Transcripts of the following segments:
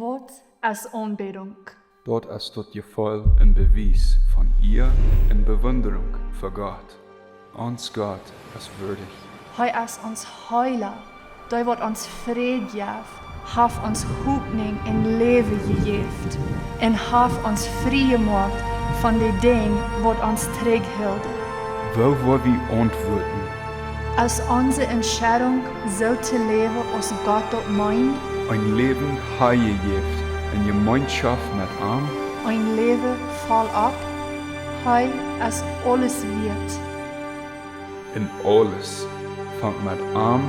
Waut Es Aanbidding. Dort ist tot je voll een bewijs van ihr en bewunderung für Gott. Ons Gott ist würdig. Hij is ons heiler. Hij wordt ons vrede geeft. Heeft ons hoopning en leven gegeven. En heeft ons vrij gemaakt van de ding wat ons terughielden. Wo wir antworten? Als onze entscheidung zo te leven als God dat meint. Ein Leben heil geeft in Gemeinschaft mit ihm. Ein leven vol op. Hij is alles weet. In alles fängt mit ihm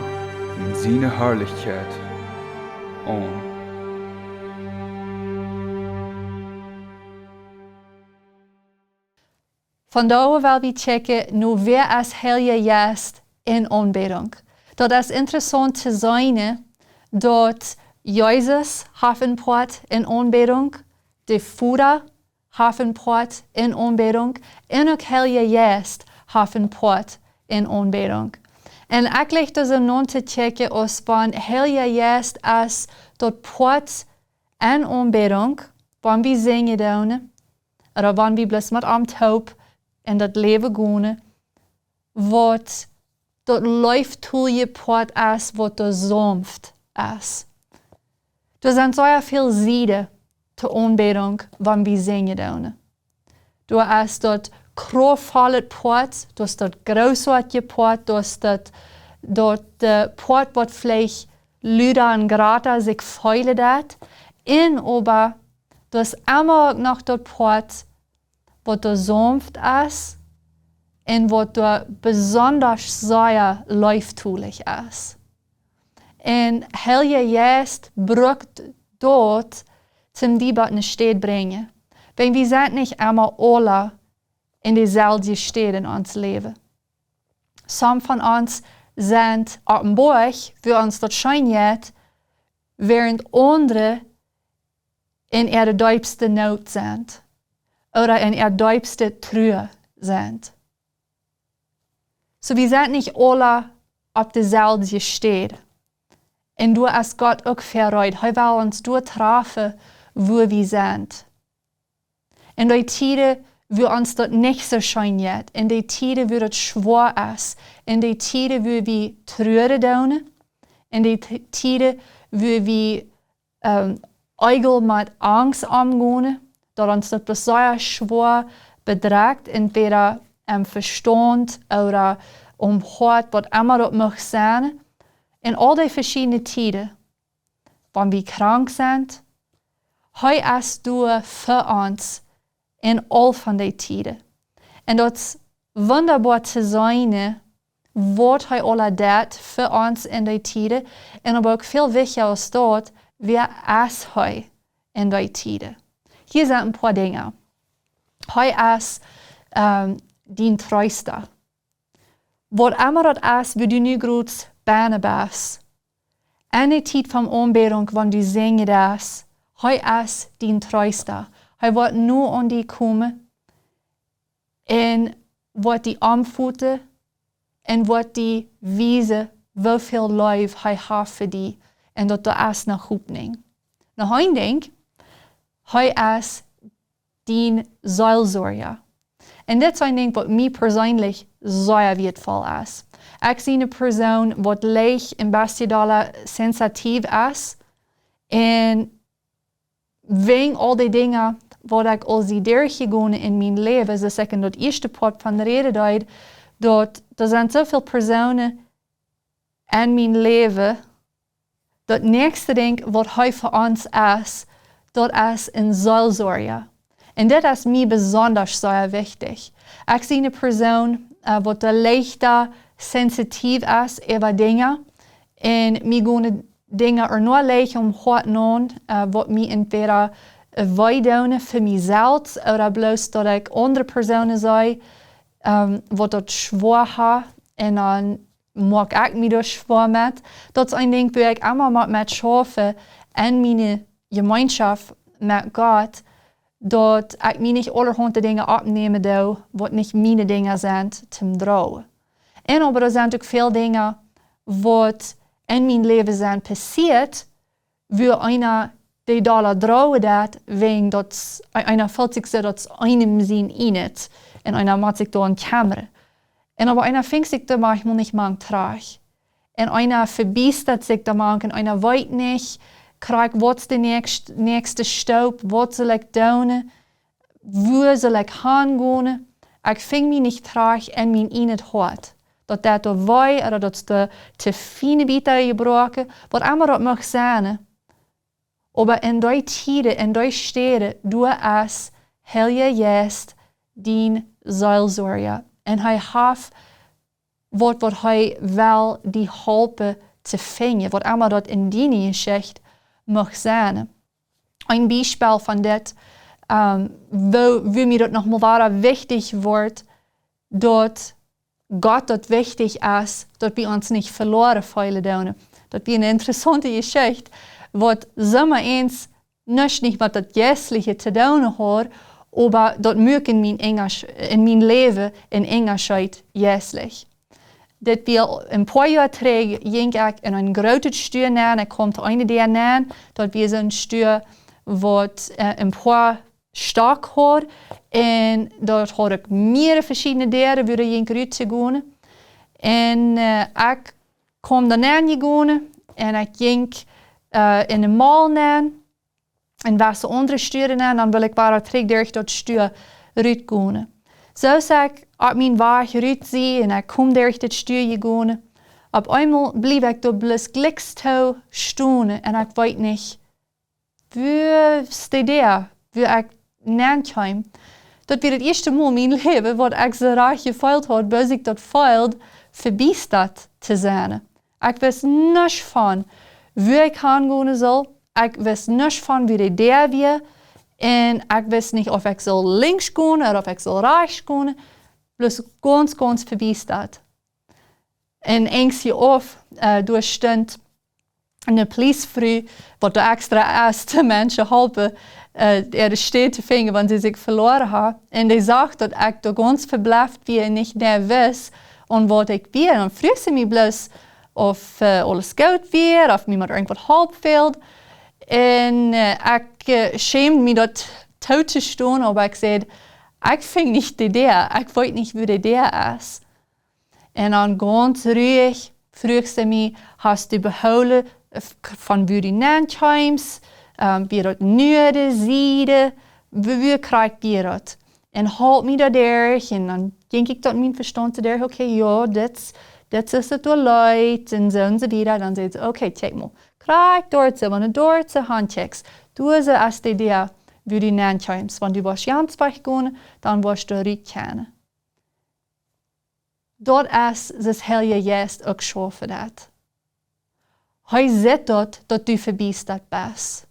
in seine Herrlichkeit an. Vandaar wil we checken nu wer is Heilige Geest in aanbidding. Dat is interessant te zijn dat Jezus Hauntbuak in aanbidding, de Vader Hauntbuak in aanbidding en ook Heilige Geest Hauntbuak in aanbidding. En eigenlijk dus om non te checken als van Heilige Geest is dat poort en aanbidding, wanneer we zingen doen, of wanneer we bless met am taub en dat leven gaan, wat dat leeft toe je poort is, wat dat zonft is. Er zijn zo veel zijden te aanbidding wanneer we zingen doen. Er is dat krachtvolle poort, er is dat grootste poort, er is dat poort wat vielleicht luider en grater zich feilen dat. En aber, er is immer ook nog dat poort wat er sanft is en wat er besonders sehr leuftulich is. En Heilige Geest brukt dort zum die wat in Stadt brengen. Weil wir sind nicht immer alle in dezelfde Stadt in ons leven. Some von uns sind op een berg, wo uns dat schijnt, während andere in ihre diepste Not sind. Oder in ihre diepste Trühe sind. So wir sind nicht alle op dezelfde Stadt. En du als Gott ook verreut, hij wil ons doortrafen, wo wir sind. In die Tiden, wo uns das nicht so scheint, in die Tiden, wo das schwer ist, in die Tiden, wo wir treuren doen, in die Tiden, wo wir eigel mit Angst umgehen, dass uns das sehr schwer bedrückt, entweder Verstand oder Hart, was immer das mag sein. In all die verschiedenen Tiden, wann wir krank sind, hij is du für uns in all von die Tiden. Und das ist wunderbar zu sein, wat hij alle dat für uns in die Tiden. Und aber auch viel wichtiger als dort, wer ist hij in die Tiden. Hier sind ein paar Dinge. Hij is die Treuster. Wat immer das ist, wie du nu groß Barnabas. En die tijd van aanbidding, wanneer du zingen das, hij is die Treuster. Hij wordt nu aan die komen en wordt die aanvoeten en wordt die wijzen hoeveel lief hij heeft voor die en dat er is naar hoopning. Nou, hij denkt, hij is die Seelsorger. En dit is een ding wat mij persoonlijk zeer waardevol is. Ik zie een persoon wat leeg en best sensitief is. En wegen al die dingen wat ik al zie doorgegaan in mijn leven, dus ik in dat eerste part van de reden deed, dat er zijn zoveel personen in mijn leven, dat niks ding wat hij voor ons is, dat is een Seelsorger. En dit is mij besonders zeer wichtig. Ik zie een persoon wat leichter sensitief is over dingen. En mij gaan dingen er nur leeg om hart aan, wat mij entweder wij doen voor mezelf, oder bloos dat ik andere personen zei, wat dat schwer ha, en dan maak ik mij dus schwer met. Dat is een ding waar ik allemaal met schaffen en mijn gemeenschap met God, dat ik mij niet allerhande dingen opnemen doe, wat niet mijn dingen zijn te dragen. En aber er zijn ook veel dingen wat in mijn leven zijn passiert, wo einer die Dollar drohen dat, wegen dat einer fühlt sich so, dass einem sehen nicht, und einer macht sich da eine Kamera. Und aber einer fängt sich da manchmal nicht mal trage. Und einer verbiestert sich da manchmal, und einer weiß nicht, kriegt, was der nächste Staub, was soll ich tun, wo soll ich hingehen. Ich fing mich nicht trage und mich nicht hört. Dat dat door wij, oder dat de te fine bieten gebroken, wat allemaal dat mag zijn. Aber in die tijden, in die steden, du als Heilige Geest dien Seelsorge. En hij heeft wat hij wel die helpen te vinden, wat allemaal dat in die geschichte mag zijn. Een Beispiel van dit, wo mir dat nog mal wichtig wordt, dat Gott dat wichtig ist, dat wir uns nicht verloren fühlen. Dat wir eine interessante Geschichte, wat sommer eens nicht mit dat Jässliche zu tun hat, aber dat mögt in mein Leben in Engerscheid jässlich. Dat wir ein paar Jahre terug ging ich in ein großes Stuur nein, ich kommt eine der nein, dat wir so ein Stuur, wat ein paar stark hat. En daar had ik meerdere verschillende delen waar ik uit te gaan. En ik kwam daarna gegaan en ik ging in de mall naar. En was de andere sturen aan, dan wil ik bara terug door dat stuur uitgaan. Zo zeg ik op mijn weg uit zie en ik kom door dat stuur gegaan. Op eenmaal bleef ik daar bloos glikstouw staan en ik weet niet, wie staat daar, wie ik naankwam. Dat weer het eerste Mal in mijn leven wat ik zo raar gevoeld had, bis ik dat voelde, verbiesterd te zijn. Ik wist niets van wie ik gaan zal. Ik wist niets van wie ik daar was. En ik wist niet of ik zal links gaan of ik zal rechts gaan. Plus ganz verbiesterd. En eens je af, door stond een politievrouw, wat de extra eerste mensen helpen, er steht te vinden, want ze zich verloren had. En die zag dat ik er ganz verblijft wie en niet meer wist en wat ik ben. En vroeg ze me bloos of alles goed weer, of me irgendwas help fehlt. En ik schämde me dat toe te staan, maar ik zei, ik vind niet die der, ik weet niet wie die der is. En dan ganz ruhig vroeg ze me, hast du behouden van wie die naamtjes? Wie dat nuurde, ziede, wie krijgt je dat? En haalt me dat erg, en dan denk ik dat mijn verstand te erg, oké, ja, dit is het door luid, en zo wieder. Dan zei ze, oké, check maar. Krijg door ze, want door ze handchecks. Doe ze als die der, wie die naamtjes. Want du was Jans weggaan, dan was je eruit kennen. Dat is het Heilige Geest ook zo voor dat. Hij zegt dat du verbiesterd bist.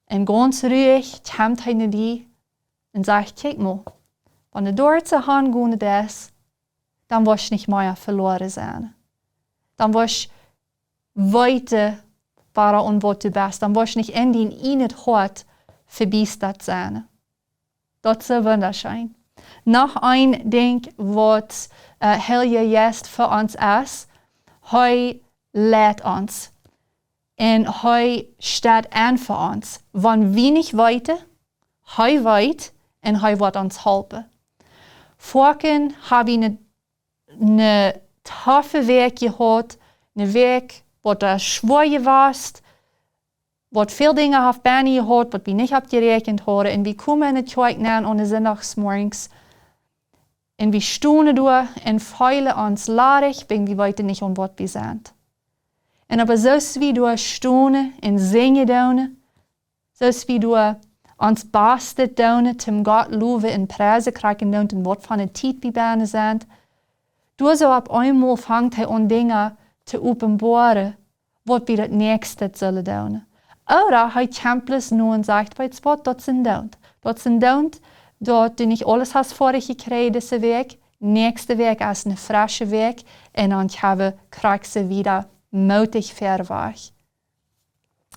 En ganz ruhig komt hij naar die en zegt, kijk maar, wanneer door te gaan is, dan was je niet meer verloren zijn. Dan was je weten waar en wat du bist. Dan was je niet in het hart verbiesterd zijn. Dat is wunderschön. Nog een ding wat Heilige Geest voor ons is, hij leidt ons. En hij staat aan voor ons. Wanneer we niet weten, hij weet en hij wordt ons helpen. Vorige hebben we een toffe week gehad. Een week wat er schwer was. Wat veel dingen heeft bijna gehad, wat we niet hebben gerekend hadden. En we komen in het kerk na aan de zondagsmorgens. En we staan door en voelen ons larig, wegen we weten niet om wat we zijn. En aber zoals we door staan en zingen doen, zoals we door ons beste doen, zum God loven en prijzen krijgen doen, en wat van het tijd we bijna zijn, door zo op eenmaal vangt hij aan dingen te openbaren, wat we het nächste zullen doen. Oder hij komt nu en zegt, weet je wat, dat zijn doen. Dat zijn doen, dat du niet alles hast vorig gekregen deze week, nächste week is een frisse week, en dan krijg ze wieder mutig ver weg.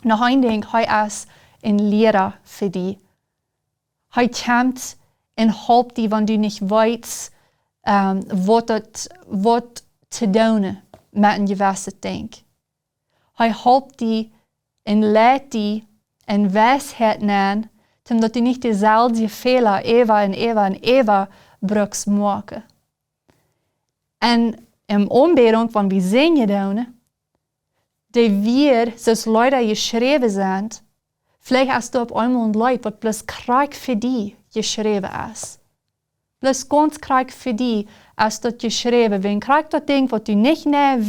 Nog een ding, hij is een leraar voor die. Hij komt en helpt die, wanneer du niet weet wat te doen met een gewisse ding. Hij helpt die en leidt die en wijsheid nemen, omdat die niet dezelfde fehler Eva bruks maken. En in aanbidding van wie zing je dan, die weer, zoals Leute geschreven zijn, vielleicht als du op einmal een Leid, wat plus krijg voor die geschreven is. Plus ganz krijg voor die, als dat geschreven. Wenn krijg dat ding, wat du niet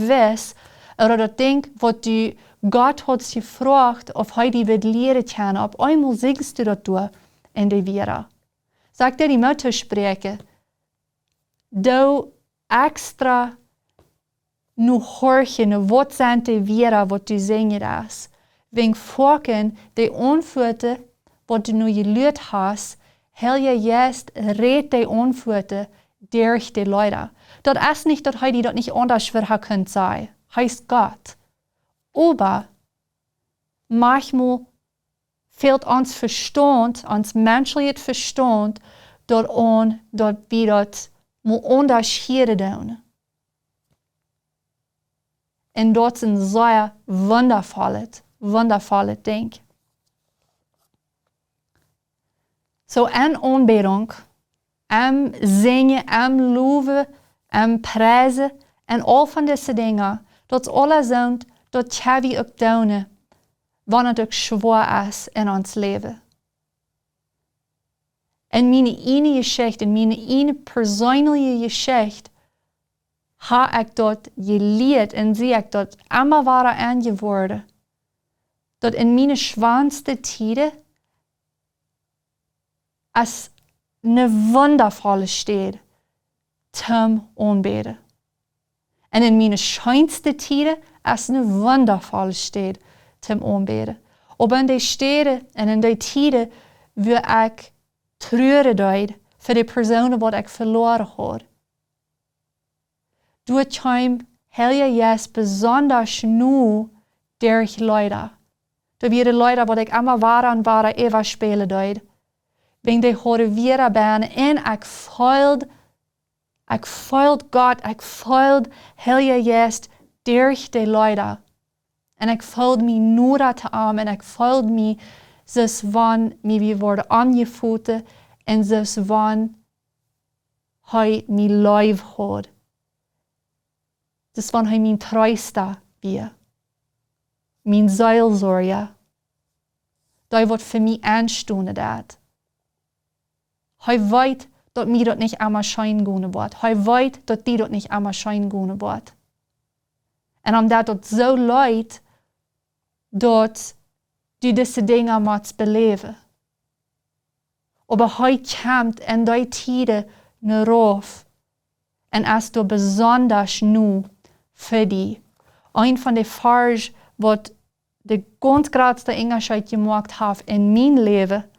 wist, oder dat ding, wat du Gott hat gefragt, of hij die wird leren kennen, op einmal singst du dat door in de Vira. Sag dir die Mutter spreken, du extra nu horchen, nu wat zijn de Vira, wat du zingen is. Wenn vorken de antwoorden, wat du nu geleerd hast, heel je juist reed de antwoorden durch de Leute. Dat is niet dat hij die dat niet anders voor haar kunt zijn. Hij is Gott. Aber manchmal fehlt uns Verstand, uns menschliches Verstand, dat wir das mal unterscheiden doen. Und dat is een zeer wondervolle ding. So in aanbidding, zingen, loven, prijzen en al van deze dingen, dat alles zijn, dat gaan we ook doen, wanneer het ook zwaar is in ons leven. In mijn ene geschichte, in mijn ene persoonlijke geschichte, heb ik dat geleerd en zie ik dat allemaal waar aangeworden. Dat in mijn zwaarste tijden als een wondervolle stad te aanbidden. En in mijn schijnste tijden als een wondervolle stad te aanbidden. Op in die steden en in die tijden waar ik treuren deed voor de personen wat ik verloren had. Doe het hem heel juist besonders nu durch Leute. Dat weer de Leute wat ik allemaal waren Eva spelen deed. Ben die horen weer ben en ik voelde God, ik voelde heel juist durch de Leute. En ik voelde me nu dat arm en ik voelde me zoals van me worden aangevoeten en zoals van hij me lief had. Dus van hij mijn trooster weer. Mijn zeilzorger. Dat wordt voor mij aanstonden dat. Hij weet dat mij dat niet allemaal schijn gaan wordt. Hij weet dat die dat niet allemaal schijn gaan wordt. En omdat dat zo leidt, dat du deze dingen moet beleven. Maar hij komt in die tijden naar af. En als du besonders nu voor die. Een van de vers wat de ganz grootste onderscheid gemaakt heeft in mijn leven,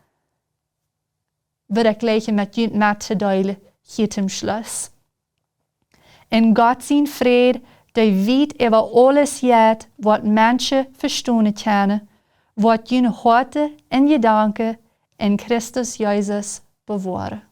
wil ik gleich met je te delen hier zum Schluss. En God zijn vrede, die weet over alles jet, wat mensen verstaan kunnen, wat je harten en gedanken in Christus Jezus bewaren.